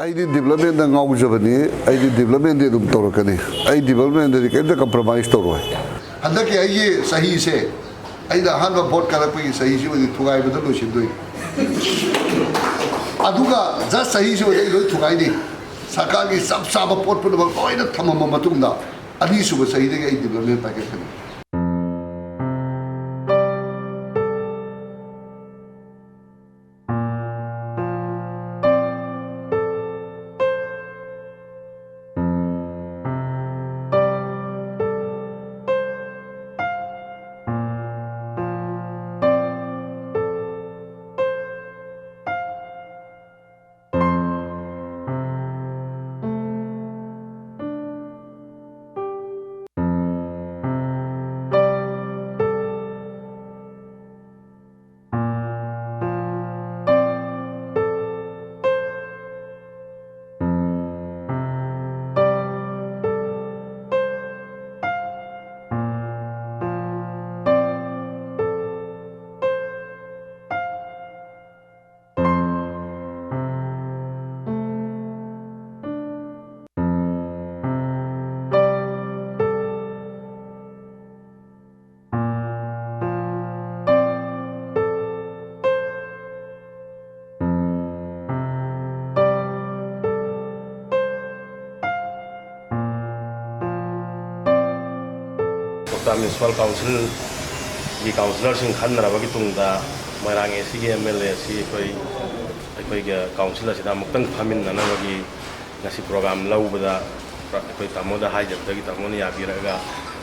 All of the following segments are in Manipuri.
I did development the Gaujabani, I did development the Torkani, I development the compromise to and the Kaya Sahi say, I the Ahanba port Karakpagi Sahi with Takhaibada Lucian doing. Aduga, just Sahi with Takhaibada, Sakagi Saba port put about oil at Tamamatunda, Adisu was Sahi development packet. Municipal Council, the councillors in Khandarabagi Tungda, Moirang MLA, councillors in Amuktan Pamin, Nanavagi, Nasi program Laubada, Tamoda Hajab, Tamonia Biraga,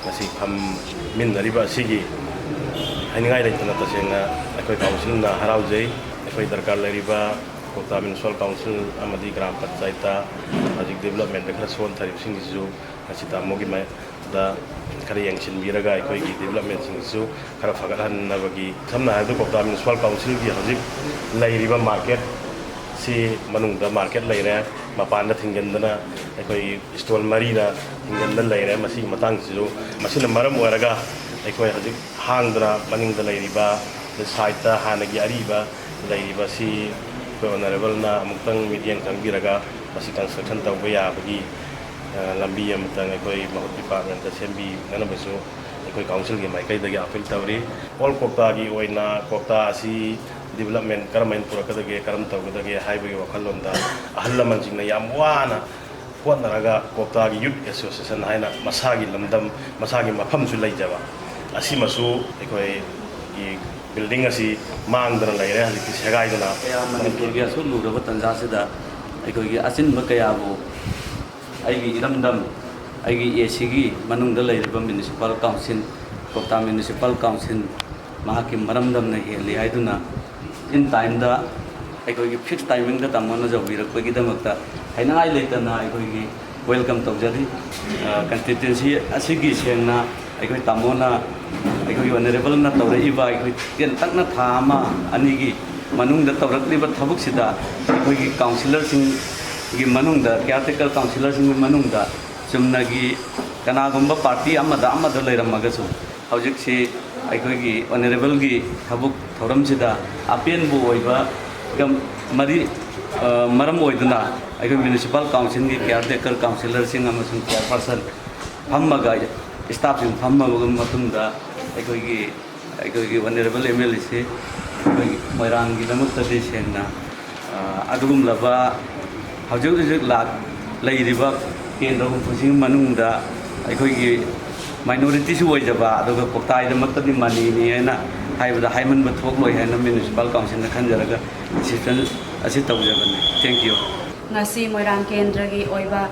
Nasi Pam Min Riba Sigi, Hangai Natasena, Council Harauze, Darkar Riba, Kwakta Municipal Council, Amadi Gram Patsaita, Magic Development, the Craswan Tarif Singizu, Nasita Mogima, the Korean Biraga, development in Karafagahan Navagi, some Kwakta Municipal Council, the River Market, see Manunda Market later, Mapanda Tingandana, Stol Marina, Tingandan later, Masi Matangzu, Masina Maram Waraga, Handra, Maning the Lariba, the Saita, Hanagi Ariba, Lariba, see Honorable Na, Mutang, Midian Kambiraga, Masi Construction Tawaya, Bagi. Lambi amtang ekoi mahut department da sembi nana beso ekoi council ge maikai da appeal tawri all Kwakta gi oina Kwakta asi development karamain purakada ge karam tawda ge haibe ge wakhalon da ahallaman jingna yam wana hotnaraga Kwakta gi youth association haina masagi lamdam masagi mafam su leijaba asi masu ekoi gi building asi mangdana leire hali segai dana ya manipur gi asu luraba tanja sida ekoi gi asin makayabu Aigi Ramdam, Aigi Yesigi, Manung the Labour Municipal Council, Kwakta Municipal Council, Mahakim Maramdam Nahili, I do not. In time, the Ecogi fixed timing that Amonas of Virakagi Damata, and I later now Ecogi welcome to Jadi constituency, Asigi Sena, Ecogi Tamona, Ecogi Honorable Natori Iva, Takna Tama, Anigi, Manung the Torakli, but Tabuksida, Ecogi councillors in Manunda, caretaker councillors in Manunda, Sumnagi, Kanagumba party, Amada Later Magasu, Haujiksi, Aikogi, Honorable Gi, Habuk, Thoramsida, Apian Boiva, Mari Maramoidana, Aiko Municipal Council, caretaker councillors in Amazon person, Hamaga, staff in Hamaga Matunda, Aikogi, Honorable MLC, Moirang, Gilamutadishena, Adum Lava. How do you like Lady Buck in the Pushing Manunda? I could minorities who wait about the Kwakta, the Matadi money, and I have the Hyman Batoklo and the Municipal Council in the Kandaraga, assistant Thank you. Nasi Moirang Kendragi, Oiba,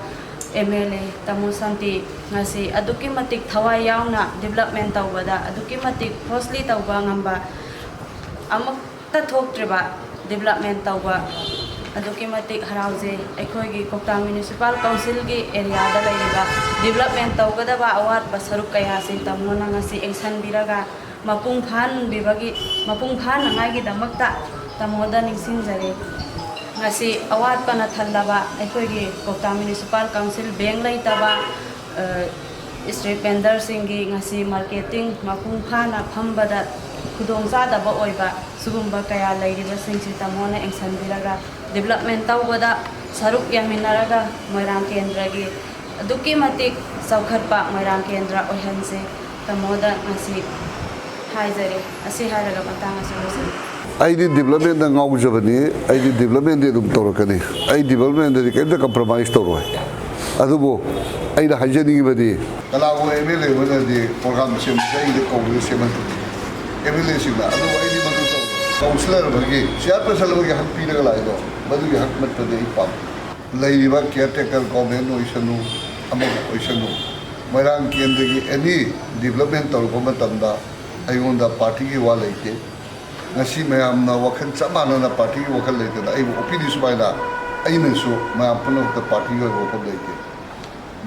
MLA, Tamusanti, Nasi, Adukimatic Tawayana, development of Wada, Adukimatic, Postly Tawangamba, Amakta Toktriba, development of Adukimatic Harauze, Ekogi, Kwakta Municipal Council area da development tawgadaba award basaruk kaya sin tamona ngasi engsan biraga mapung phan nangagi damakta tamoda ningsinjare ngasi award pana thallaba Ekogi Kwakta Municipal Council bank laitaba street vendor singi ngasi marketing mapung phana phambada khudong zadaba oiba sugumba kaya lairiba singsi tamona engsan biraga development tawgada saruk yaminaraga Moirang Kendragi aduki matik saukhatpa Moirang Kendra oihanse tamoda ngasi haizare asi haraga matang asulusi aidi development da ngau jabani aidi development de dum torokani ai development de kenda compromise toroi adubo ai da hajani badi kala wo emele wona de program sem sai de ko de sem emele sima adu ai di madu to councilor bagi chair person bagi hak pi daga lai do madu ge hak mat de ipam lai ba caretaker government oisanu among oisanu Moirang Kendra any development torko matamda ai onda party ki wa laite ngasi mayam na wakhan chamana na party ki wakhan laite da ai opinion subaina ai na su mayam puno the party ko wakhan laite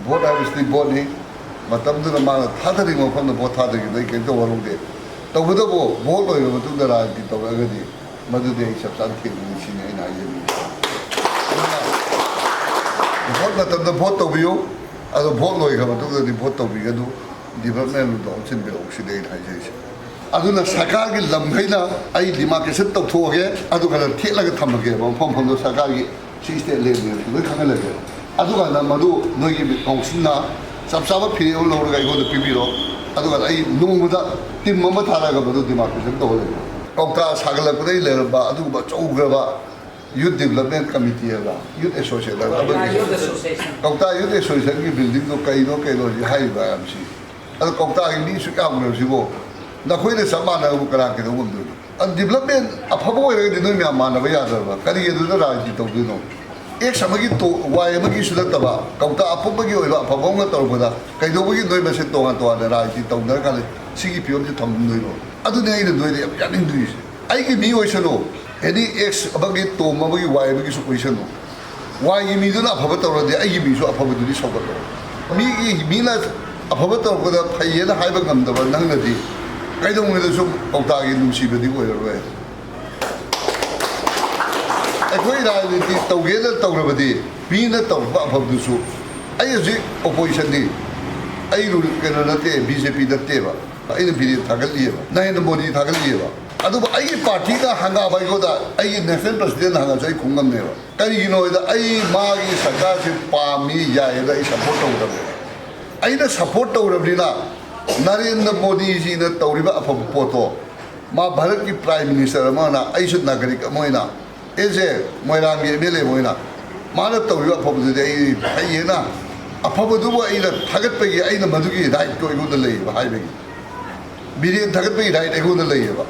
vote obviously vote ni matam du na ma thadari mo pham na vote thadari dai ke to warung de to bu bo vote loi ma tu da ra ti to ga di madu de sab san ke ni chi ne na ye ni vote matam da vote to biyo ado vote loi ga ma tu da di vote to bi ga du development do chin bi ok si de thai je aduna sarkar gi lamghaina ai demarcation to thoge adu kana thelaga thamage ba phom phom do sarkar gi state level ni khanga lage adu kana madu noi gi council na sab sab phiri o lor ga go pibi ro adu kana ai nungmuda tim mama thara ga madu demarcation to le Kwakta sagala ku dai le ba adu ba chou ga ba youth development committee ba youth association Kwakta youth association gi building do kai no ji hai ba am si adu Kwakta gi ni su ka mo si bo na khoi ne samana bu kara ke do bum du an development aphabo re de no mya mana ba ya da ba kari ye du da ji to du no ek samagi to wai ma gi su da ba Kwakta aphabo gi oi ba aphabo nga to ba da kai do gi noi ma se to nga to da ra ji to na ka le si gi piom ji thom noi ro adu ne ide noi de ya ning du ai gi mi oi se no any ex abagi to ma ba gi wai ba gi su oi se no wai gi mi du na aphabo to ro de ai gi mi su aphabo du ni so ba mi gi mi na aphabo to ko da phai ye na hai ba ngam da ba nang na di kai dong ne su Kwakta gi num si ba di ko ro ai khoi ra ni ti to ge da to ra ba di mi na to ba phab du su ai ji opposition di ai ru ke na te BJP da te ba ai ne bi ta ga li ba na ne modi ta ga li ba adu ba ai party da hanga bai ko da ai national president hanga jai khungam ne ba kai gi no da ai ma gi sarkar se pa mi ya ye da ai support to ra ai na support to ra bi na Narendra Modi ji na tauriba aphab poto ma Bharat ki prime minister ma na aishu nagarik moina eze Moirang ge mele moina ma na tauriba aphab de ai ai na aphab du bo ai na thagat pe gi ai na madu gi right to igu de lei ba hai be biri thagat pe right igu de lei ba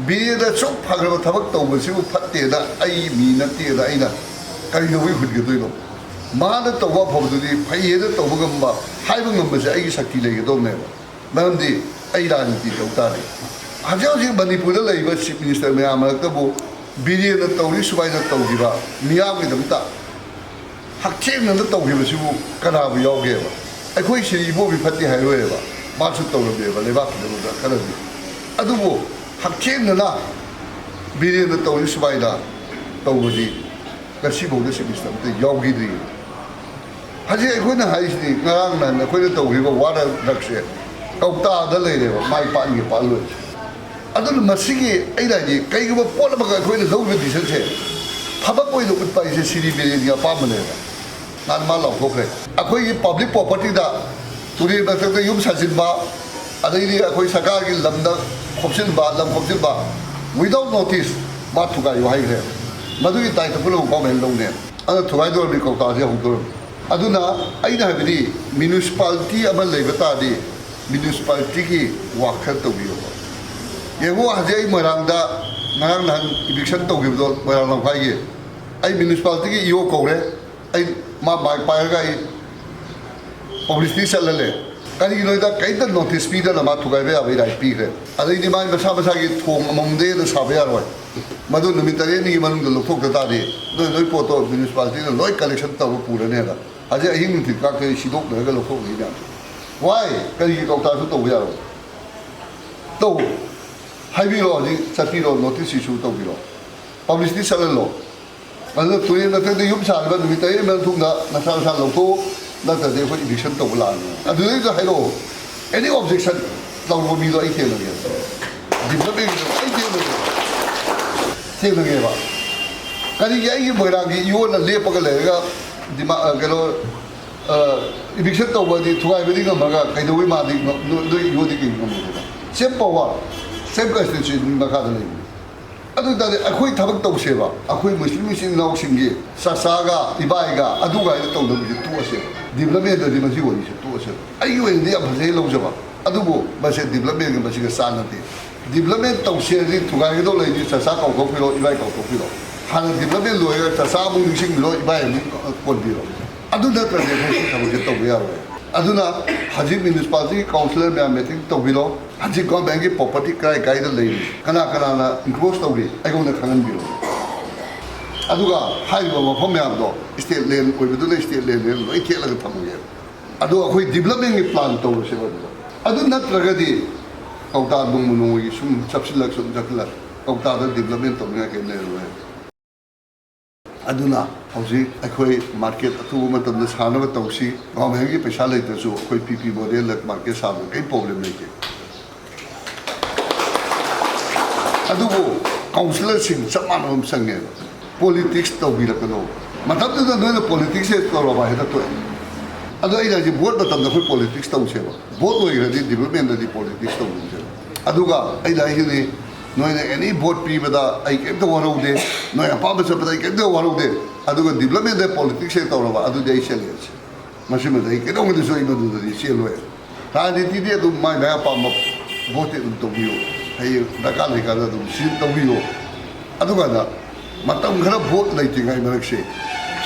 biri da chok phagra thabak to bu siu phatte da ai mi na te da ai na kai no wi khut ge doi no ma na to wa aphab du di phai ye da to bu gam ba hai bu ngam ba se ai gi sakti le ge do ne ba Mandi ai ra ni ti Kwakta ni hajau ji Manipur da lai ba chief minister me amara ka bo biri na tauri subai na taugi ba miyam gi damta hakche na da taugi ba sibu kana bu yaw ge ba ai khoi siri bo bi phatti hai roe ba ma su taw be ba le ba ki da kana bi adu bo hakche na na biri na tauri subai da taugi ji ka si bo da chief minister da yaw gi di haji ai khoi na hai si ngarang na khoi da taugi ba wa da rakshe Kwakta da lei re ba mai pa ni pa lo adu masigi ai da ji kai ga po la ba ga khoi da lo bi se se phaba koi do pa se siri be ni pa ma ne ba nan ma lo ko kre akhoi gi public property da turi ba ta yum sa jin ba adai ni akhoi sarkar gi lam da khopsin ba lam khopsin ba without notice ma thu ga yo hai re madu gi tai ta pu lo ko men lo ne adu thu ga do bi Kwakta je hu do aduna ai da bi municipality ama lei ba ta di municipality ki wakhat to biyo yego hajai Moirang da nang nan eviction to gi do Moirang lang phai gi ai municipality ki yo ko re ai ma bai pa ga ai publicity sal le kani noi da kai da notice pi da na ma thu ga be abai rai pi re adai ni mai basa basa gi thong among de da sa be aroi madu numitare ni manung da lokok da ta de noi po to municipality da loi collection to pu re ne da ajai ahing ni ka ke sidok le ga lokok ni da why kari Kwakta su to ya ro to hai bi ro ji chat pi ro notice issue to bi ro publicity sal lo adu tu ni na te yum sa ba ni tai men thung da na sa sa lo to na ta de ko eviction to la ni adu ni da hai ro any objection lo ro bi lo ai ke lo ge di ba be ai ke lo ge ba ꯀꯔꯤꯒꯤ ꯑꯩꯒꯤ ꯃꯣꯏꯔꯥꯡꯒꯤ ꯌꯣꯟꯅ ꯂꯦꯞꯄꯒ ꯂꯩꯔꯒ ꯀꯩꯅꯣ ꯏꯚꯤꯛꯁꯟ ꯇꯧꯕꯗꯤ ꯊꯨꯒꯥꯏꯕꯗꯤ ꯉꯝꯃꯒ ꯀꯩꯗꯧꯕꯩ ꯃꯥꯗꯤ ꯅꯣꯏ ꯌꯣꯟꯗꯤ ꯀꯩ ꯉꯝꯃꯣꯏꯗꯅ ꯁꯦꯝ ꯄꯋꯥꯔ ꯁꯦꯝ ꯀꯟꯁꯇꯤꯇ꯭ꯌꯨꯁꯟ ꯃꯈꯥꯗ ꯂꯩꯕꯅꯤ ꯑꯗꯨ ꯑꯣꯏꯇꯥꯔꯗꯤ ꯑꯩꯈꯣꯏ ꯊꯕꯛ ꯇꯧꯁꯦꯕ ꯑꯩꯈꯣꯏ ꯃꯨꯁꯂꯤꯝ ꯏꯆꯤꯟ ꯏꯅꯥꯎꯁꯤꯡꯒꯤ ꯆꯥꯆꯥꯒ ꯏꯕꯥꯏꯒ ꯑꯗꯨꯒꯥꯏꯗ ꯇꯧꯗꯕꯁꯦ ꯇꯣꯛꯑꯁꯦꯕ ꯗꯤꯕꯂꯞꯃꯦꯟꯗꯗꯤ ꯃꯁꯤ ꯋꯥꯔꯤꯁꯦ ꯇꯣꯛꯑꯁꯦꯕ ꯑꯩꯒꯤ ꯑꯣꯏꯅꯗꯤ ꯌꯥꯝ ꯐꯖꯩ ꯂꯧꯖꯕ ꯑꯗꯨꯕꯨ ꯃꯁꯤ ꯗꯤꯕꯂꯞꯃꯦꯟꯒ ꯃꯁꯤꯒ ꯆꯥꯟꯅꯗꯦ ꯗꯤꯕꯂꯞꯃꯦꯟ ꯇꯧꯁꯦꯗꯤ ꯊꯨꯒꯥꯏꯒꯗꯧ ꯂꯩꯗꯤ ꯆꯥꯆꯥ ꯀꯧꯊꯣꯛꯄꯤꯔꯣ ꯏꯕꯥꯏ ꯀꯧꯊꯣꯛꯄꯤꯔꯣ ꯍꯥꯟꯅ ꯗꯤꯕꯂꯞꯃꯦꯟ ꯂꯣꯏꯔꯒ ꯆꯥꯆꯥ ꯑꯃꯨꯛ ꯅꯤꯡꯁꯤꯡꯕꯤꯔꯣ ꯏꯕꯥꯏ ꯑꯃꯨꯛ ꯀꯣꯟꯕꯤꯔꯣ ꯑꯗꯨ ꯅꯠꯇ꯭ꯔꯗꯤ ꯑꯩꯈꯣꯏ ꯁꯤ ꯊꯕꯛꯁꯦ ꯇꯧꯕ ꯌꯥꯔꯣꯏ ꯑꯗꯨꯅ ꯍꯧꯖꯤꯛ ꯃ꯭ꯌꯨꯅꯤꯁꯤꯄꯥꯂꯤꯇꯤ ꯀꯥꯎꯟꯁꯤꯂꯔ ꯃꯌꯥꯝ ꯃꯤꯇꯤꯡ ꯇꯧꯕꯤꯔꯣ ꯍꯧꯖꯤꯛ ꯒꯣꯔꯃꯦꯟꯒꯤ ꯄ꯭ꯔꯣꯄꯔꯇꯤ ꯀꯥꯏ ꯀꯥꯏꯗ ꯂꯩꯔꯤ ꯀꯅꯥꯅ ꯏꯟꯀ꯭ꯂꯣꯖ ꯇꯧꯔꯤ ꯑꯩꯉꯣꯟꯗ ꯈꯪꯍꯟꯕꯤꯔꯣ ꯑꯗꯨꯒ ꯍꯥꯏꯔꯤꯕ ꯃꯐꯝ ꯃꯌꯥꯝꯗꯣ ꯏꯁꯇꯦꯠ ꯂꯦꯟ ꯑꯣꯏꯕꯗꯨꯅ ꯏꯁꯇꯦꯠ ꯂꯦꯟ ꯂꯣꯏ ꯊꯦꯠꯂꯒ ꯊꯝꯃꯒꯦ ꯑꯗꯣ ꯑꯩꯈꯣꯏ ꯗꯤꯕꯂꯞꯃꯦꯟꯒꯤ ꯄ꯭ꯂꯥꯟ ꯇꯧꯔꯁꯦꯕ ꯑꯗꯨ ꯅꯠꯇ꯭ꯔꯒꯗꯤ ꯀꯧꯇꯥ ꯅꯣꯡꯃꯒꯤ ꯁꯨꯝ ꯆꯞꯁꯤꯜꯂꯛ ꯀꯧꯇꯥꯗ ꯗꯤꯕꯂꯞꯃꯦꯟ ꯇꯧꯅꯤꯡꯉꯥꯏ ꯀꯩ ꯂꯩꯔꯔꯣꯏ ꯑꯗꯨꯅ ꯍꯧꯖꯤꯛ ꯑꯩꯈꯣꯏ ꯃꯥꯔꯀꯦꯠ ꯑꯊꯨꯕ ꯃꯇꯝꯗ ꯁꯥꯅꯕ ꯇꯧꯁꯤ ꯒꯣꯔꯃꯦꯟꯒꯤ ꯄꯩꯁꯥ ꯂꯩꯇ꯭ꯔꯁꯨ ꯑꯩꯈꯣꯏ ꯄꯤ ꯃꯣꯗꯦꯜꯗ ꯃꯥꯔꯀꯦꯠ ꯁꯥꯕꯗ ꯀꯩ ꯄ꯭ꯔꯣꯕ꯭ꯂꯦꯝ ꯂꯩꯇꯦ ꯑꯗꯨꯕꯨ ꯀꯥꯎꯟꯁꯤꯂꯔꯁꯤꯡ ꯆꯞ ꯃꯥꯟꯅꯕ ꯑꯃ ꯆꯪꯉꯦꯕ ꯄꯣꯂꯤꯇꯤꯛꯁ ꯇꯧꯕꯤꯔꯛꯀꯅꯣ ꯃꯇꯝꯗꯨꯗ ꯅꯣꯏꯅ ꯄꯣꯂꯤꯇꯤꯛꯁꯁꯦ ꯇꯧꯔꯕ ꯍꯦꯛꯇ ꯇꯣꯛꯑꯦ ꯑꯗꯣ ꯑꯩꯅ ꯍꯧꯖꯤꯛ ꯚꯣꯠ ꯃꯇꯝꯗ ꯑꯩꯈꯣꯏ ꯄꯣꯂꯤꯇꯤꯛꯁ ꯇꯧꯁꯦꯕ ꯚꯣꯠ ꯂꯣꯏꯈ꯭ꯔꯗꯤ ꯗꯤꯕꯂꯞꯃꯦꯟꯗꯗꯤ ꯄꯣꯂꯤꯇꯤꯛꯁ ꯇꯧꯁꯦꯕ ꯑꯗꯨꯒ ꯑꯩꯅ ꯍꯥꯏꯁꯤꯅꯤ ꯅꯣꯏꯅ ꯑꯦꯅꯤ ꯚꯣꯠ ꯄꯤꯕꯗ ꯑꯩ ꯀꯩꯝꯇ ꯋꯥꯔꯧꯗꯦ ꯅꯣꯏ ꯑꯄꯥꯝꯕ ꯆꯠꯄꯗ ꯑꯩ ꯀꯩꯝꯇ ꯋꯥꯔꯧꯗꯦ ꯑꯗꯨꯒ ꯗꯤꯕꯂꯞꯃꯦꯟꯗ ꯄꯣꯂꯤꯇꯤꯛꯁ ꯍꯦꯛ ꯇꯧꯔꯕ ꯑꯗꯨꯗꯤ ꯑꯩ ꯆꯦꯜꯂꯦꯁꯦ ꯃꯁꯤꯃꯗ ꯑꯩ ꯀꯩꯗꯧꯉꯩꯗꯁꯨ ꯑꯩ ꯃꯗꯨꯗꯗꯤ ꯆꯦꯜꯂꯣꯏ ꯔꯥꯖꯅꯤꯇꯤꯗꯤ ꯑꯗꯨꯝ ꯃꯥꯏ ꯑꯄꯥꯝꯕ ꯚꯣꯠꯇꯤ ꯑꯗꯨꯝ ꯇꯧꯕꯤꯌꯨ ꯍꯌꯦꯡ ꯗꯔꯀꯥꯔ ꯂꯩꯀꯥꯟꯗ ꯑꯗꯨꯝ ꯇꯧꯕꯤꯌꯨ ꯑꯗꯨꯀꯥꯟꯗ ꯃꯇꯝ ꯈꯔ ꯚꯣꯠ ꯂꯩꯇ꯭ꯔꯤꯉꯩ ꯃꯔꯛꯁꯦ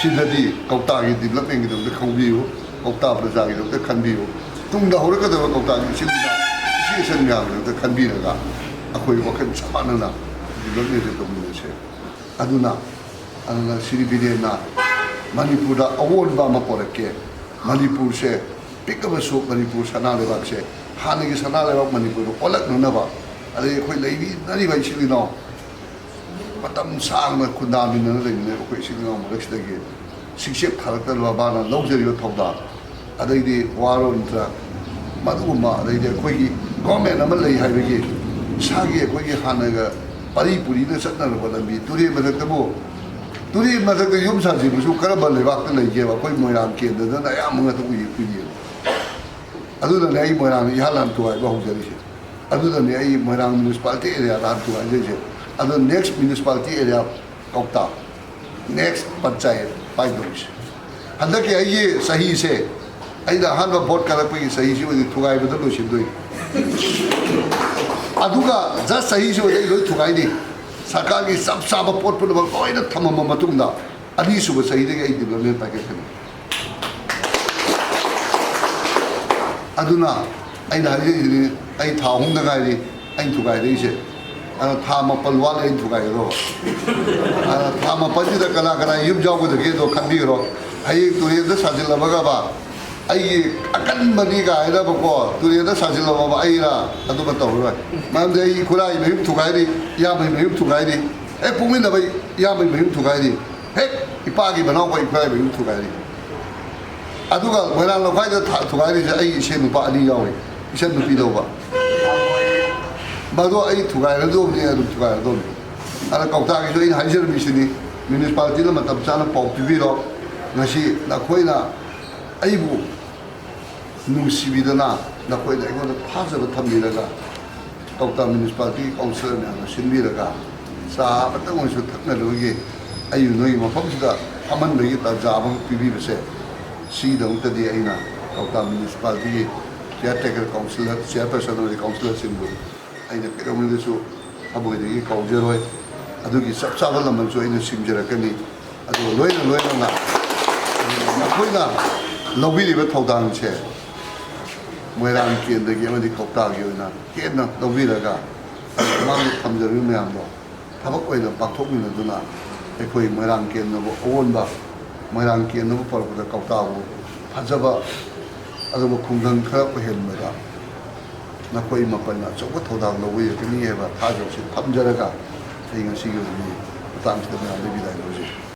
ꯁꯤꯗꯗꯤ ꯀꯧꯇꯥꯒꯤ ꯗꯤꯕꯂꯞꯃꯦꯟꯒꯤꯗꯃꯛꯇ ꯈꯪꯕꯤꯌꯨ ꯀꯧꯇꯥ ꯄ꯭ꯔꯖꯥꯒꯤꯗꯃꯛꯇ ꯈꯟꯕꯤꯌꯨ ꯇꯨꯡꯗ ꯍꯧꯔꯛꯀꯗꯕ ꯀꯧꯇꯥꯒꯤ ꯏꯆꯦ ꯏꯆꯟ ꯃꯌꯥꯝꯒꯤꯗꯃꯛꯇ ꯈꯟꯕꯤꯔꯒ ꯑꯩꯈꯣꯏ ꯋꯥꯈꯜ ꯆꯞ ꯃꯥꯟꯅꯅ ꯗꯤꯕꯂꯞꯃꯦꯟꯁꯦ ꯇꯧꯃꯤꯟꯅꯁꯦ ꯑꯗꯨꯅ ꯁꯤꯔꯤ ꯕꯤꯔꯦꯟꯅ ꯃꯅꯤꯄꯨꯔꯗ ꯑꯑꯣꯟꯕ ꯑꯃ ꯄꯣꯔꯛꯀꯦ ꯃꯅꯤꯄꯨꯔꯁꯦ ꯄꯤꯛꯑꯕꯁꯨ ꯃꯅꯤꯄꯨꯔ ꯁꯅꯥ ꯂꯩꯕꯥꯛꯁꯦ ꯍꯥꯟꯅꯒꯤ ꯁꯅꯥ ꯂꯩꯕꯥꯛ ꯃꯅꯤꯄꯨꯔꯗ ꯑꯣꯜꯂꯛꯅꯅꯕ ꯑꯗꯩ ꯑꯩꯈꯣꯏ ꯂꯩꯃꯤꯟꯅꯔꯤꯕ ꯏꯆꯤꯜ ꯏꯅꯥꯎ ꯃꯇꯝ ꯁꯥꯡꯅ ꯈꯨꯟꯗꯥꯃꯤꯟꯅꯅ ꯂꯩꯃꯤꯟꯅꯩ ꯑꯩꯈꯣꯏ ꯏꯆꯤꯜ ꯏꯅꯥꯎ ꯃꯔꯛꯁꯤꯗꯒꯤ ꯁꯤꯛꯁꯦꯞ ꯊꯥꯔꯛꯇꯅꯕ ꯃꯥꯅ ꯂꯧꯖꯔꯤꯕ ꯊꯧꯗꯥꯡ ꯑꯗꯩꯗꯤ ꯋꯥꯔꯣꯜꯗ ꯃꯗꯨꯒꯨꯝꯕ ꯑꯗꯩꯗꯤ ꯑꯩꯈꯣꯏꯒꯤ ꯒꯣꯔꯃꯦꯟ ꯑꯃ ꯂꯩ ꯍꯥꯏꯕꯒꯤ ꯏꯁꯥꯒꯤ ꯑꯩꯈꯣꯏꯒꯤ ꯍꯥꯟꯅꯒ ꯄꯔꯤ ꯄꯨꯔꯤꯅ ꯆꯠꯅꯔꯕ ꯂꯝꯕꯤ ꯇꯨꯔꯦꯟ ꯃꯊꯛꯇꯕꯨ ꯇꯨꯔꯦꯟ ꯃꯊꯛꯇ ꯌꯨꯝ ꯁꯥꯖꯤꯟꯕꯁꯨ ꯀꯔꯝꯕ ꯂꯩꯕꯥꯛꯇ ꯂꯩꯒꯦꯕ ꯑꯩꯈꯣꯏ ꯃꯣꯏꯔꯥꯡ ꯀꯦꯟꯗ꯭ꯔꯗꯅ ꯑꯌꯥꯝꯕ ꯉꯥꯛꯇ uyiyeꯕ ꯑꯗꯨꯅꯅꯦ ꯑꯩ ꯃꯣꯏꯔꯥꯡ ꯏꯍꯥꯟ ꯍꯥꯟꯅ ꯊꯨꯒꯥꯏꯕ ꯍꯧꯖꯔꯤꯁꯦ ꯑꯗꯨꯗꯅꯦ ꯑꯩ ꯃꯣꯏꯔꯥꯡ ꯃ꯭ꯌꯨꯅꯤꯁꯤꯄꯥꯂꯤꯇꯤ ꯑꯦꯔꯤꯌꯥꯗ ꯍꯥꯟꯅ ꯊꯨꯒꯥꯏꯖꯔꯤꯁꯦ ꯑꯗꯣ ꯅꯦꯛꯁ ꯃ꯭ꯌꯨꯅꯤꯁꯤꯄꯥꯂꯤꯇꯤ ꯑꯦꯔꯤꯌꯥ ꯀꯧꯇꯥ ꯅꯦꯛꯁ ꯄꯟꯆꯥꯌꯠ ꯄꯥꯏꯗꯧꯔꯤꯁꯦ ꯍꯟꯗꯛꯀꯤ ꯑꯩꯒꯤ ꯆꯍꯤꯁꯦ ꯑꯩꯅ ꯑꯍꯥꯟꯕ ꯚꯣꯠ ꯀꯥꯔꯛꯄꯒꯤ ꯆꯍꯤꯁꯤ ꯑꯣꯏꯅ ꯊꯨꯒꯥꯏꯕꯗ ꯂꯣꯏꯁꯤꯟꯗꯣꯏꯅꯤ ꯑꯗꯨꯒ ꯖꯁ ꯆꯍꯤꯁꯤ ꯑꯣꯏꯅ ꯑꯩ ꯂꯣꯏ ꯊꯨꯒꯥꯏꯅꯤ ꯁꯔꯀꯥꯔꯒꯤ ꯆꯞ ꯆꯥꯕ ꯄꯣꯠ ꯄꯨꯝꯅꯃꯛ ꯂꯣꯏꯅ ꯊꯝꯃꯕ ꯃꯇꯨꯡꯗ ꯑꯅꯤꯁꯨꯕ ꯆꯍꯤꯗꯒꯤ ꯑꯩ ꯗꯤꯕꯂꯞꯃꯦꯟ ꯄꯥꯏꯈꯠꯀꯅꯤ ꯑꯗꯨꯅ ꯑꯩꯅ ꯍꯥꯏꯖꯔꯤꯁꯤꯅꯤ ꯑꯩ ꯊꯥ 3ꯗ ꯉꯥꯏꯔꯤ ꯑꯩꯅ ꯊꯨꯒꯥꯏꯔꯛꯏꯁꯦ ꯑꯗꯣ ꯊꯥ 9 ꯋꯥꯠꯂꯦ ꯑꯩꯅ ꯊꯨꯒꯥꯏꯒꯗꯧꯕ ꯊꯥ 9ꯁꯤꯗ ꯀꯅꯥ ꯌꯨꯝ ꯌꯥꯎꯒꯗꯒꯦꯗꯣ ꯈꯟꯕꯤꯈ꯭ꯔꯣ ꯍꯌꯦꯡ ꯇꯨꯔꯦꯟꯗ ꯁꯥꯖꯤꯜꯂꯝꯃꯒꯕ ꯑꯩꯒꯤ ꯑꯀꯟꯕꯅꯤ ꯀꯥꯏꯅꯕꯀꯣ ꯇꯨꯔꯦꯟꯗ ꯁꯥꯖꯤꯜꯂꯝꯃꯕ ꯑꯩꯔ ꯑꯗꯨꯃ ꯇꯧꯔꯔꯣꯏ ꯃꯔꯝꯗꯤ ꯑꯩ ꯈꯨꯔꯥꯏ ꯃꯌꯨꯝ ꯊꯨꯒꯥꯏꯔꯤ ꯏꯌꯥꯝꯕꯩ ꯃꯌꯨꯝ ꯊꯨꯒꯥꯏꯔꯤ ꯍꯦꯛ ꯄꯣꯛꯃꯤꯟꯅꯕ ꯏꯌꯥꯝꯕꯩ ꯃꯌꯨꯝ ꯊꯨꯒꯥꯏꯔꯤ ꯍꯦꯛ ꯏꯄꯥꯒꯤ ꯃꯅꯥꯎꯄꯥ ꯏꯈꯨꯔꯥꯏ ꯃꯌꯨꯝ ꯊꯨꯒꯥꯏꯔꯤ ꯑꯗꯨꯒ ꯃꯣꯏꯔꯥꯡ ꯂꯝꯈꯥꯏꯗ ꯊꯨꯒꯥꯏꯔꯤꯁꯦ ꯑꯩ ꯏꯆꯦ ꯅꯨꯄꯥ 2 ꯌꯥꯎꯏ ꯏꯆꯟ ꯅꯨꯄꯤ ꯂꯧꯕ ꯃꯗꯣ ꯑꯩ ꯊꯨꯒꯥꯏꯔꯗꯧꯕꯅꯤ ꯑꯗꯨꯝ ꯊꯨꯒꯥꯏꯔꯗꯧꯕꯅꯤ ꯑꯗ ꯀꯧꯇꯥꯒꯤꯁꯨ ꯑꯩꯅ ꯍꯥꯏꯖꯔꯝꯃꯤꯁꯤꯅꯤ ꯃ꯭ꯌꯨꯅꯤꯁꯤꯄꯥꯂꯤꯇꯤꯅ ꯃꯇꯝ ꯆꯥꯅ ꯄꯥꯎ ꯄꯤꯕꯤꯔꯣ ꯉꯁꯤ ꯅꯈꯣꯏꯅ ꯑꯩꯕꯨ ꯅꯨꯡꯁꯤꯕꯤꯗꯅ ꯅꯈꯣꯏꯅ ꯑꯩꯉꯣꯟꯗ ꯊꯥꯖꯕ ꯊꯝꯕꯤꯔꯒ ꯀꯧꯇꯥ ꯃ꯭ꯌꯨꯅꯤꯁꯤꯄꯥꯂꯤꯇꯤ ꯀꯥꯎꯟꯁꯤꯂꯔ ꯃꯌꯥꯝꯅ ꯁꯤꯟꯕꯤꯔꯒ ꯆꯥ ꯑꯃꯇꯪ ꯑꯣꯏꯔꯁꯨ ꯊꯛꯅꯕꯒꯤ ꯑꯩ ꯅꯣꯏꯒꯤ ꯃꯐꯝꯁꯤꯗ ꯐꯝꯍꯟꯕꯒꯤ ꯇꯥꯟꯖꯥ ꯑꯃ ꯄꯤꯕꯤꯕꯁꯦ ꯁꯤꯒꯤꯗꯃꯛꯇꯗꯤ ꯑꯩꯅ ꯀꯧꯇꯥ ꯃ꯭ꯌꯨꯅꯤꯁꯤꯄꯥꯂꯤꯇꯤꯒꯤ ꯀꯤꯌꯔꯇꯦꯀꯔ ꯀꯥꯎꯟꯁꯤꯂꯔ ꯆꯤꯌꯔꯄꯔꯁꯟ ꯑꯃꯗꯤ ꯀꯥꯎꯟꯁꯤꯂꯔꯁꯤꯡꯕꯨ ꯑꯩꯅ ꯀꯩꯗꯧꯉꯩꯗꯁꯨ ꯊꯃꯣꯏꯗꯒꯤ ꯀꯥꯎꯖꯔꯣꯏ ꯑꯗꯨꯒꯤ ꯆꯞ ꯆꯥꯕ ꯂꯃꯟꯁꯨ ꯑꯩꯅ ꯁꯤꯡꯖꯔꯛꯀꯅꯤ ꯑꯗꯨꯒ ꯂꯣꯏꯅꯅ ꯅꯈꯣꯏꯅ ꯂꯧꯕꯤꯔꯤꯕ ꯊꯧꯗꯥꯡꯁꯦ ꯃꯣꯏꯔꯥꯡ ꯀꯦꯟꯗ꯭ꯔꯒꯤ ꯑꯃꯗꯤ ꯀꯧꯇꯥꯒꯤ ꯑꯣꯏꯅ ꯍꯦꯟꯅ ꯂꯧꯕꯤꯔꯒ ꯃꯥꯒꯤ ꯊꯝꯖꯔꯤꯕ ꯃꯌꯥꯝꯗꯣ ꯊꯕꯛ ꯑꯣꯏꯅ ꯄꯥꯡꯊꯣꯛꯃꯤꯟꯅꯗꯨꯅ ꯑꯩꯈꯣꯏ ꯃꯣꯏꯔꯥꯡ ꯀꯦꯟꯗ꯭ꯔꯕꯨ ꯑꯑꯣꯟꯕ ꯃꯣꯏꯔꯥꯡ ꯀꯦꯟꯗ꯭ꯔꯕꯨ ꯄꯨꯔꯛꯄꯗ ꯀꯧꯇꯥꯕꯨ ꯐꯖꯕ ꯑꯗꯨꯕꯨ ꯈꯨꯡꯒꯪ ꯈꯔ ꯑꯣꯏꯍꯟꯕꯗ ꯅꯈꯣꯏ ꯃꯥꯄꯜꯅ ꯑꯆꯧꯕ ꯊꯧꯗꯥꯡ ꯂꯧꯕꯤꯔꯛꯀꯅꯤ ꯍꯥꯏꯕ ꯊꯥꯖꯕꯁꯤ ꯊꯝꯖꯔꯒ ꯑꯩ ꯉꯁꯤꯒꯤ ꯑꯣꯏꯅ ꯃꯇꯥꯡꯁꯤꯗ ꯃꯌꯥꯝꯗ ꯕꯤꯗꯥꯏ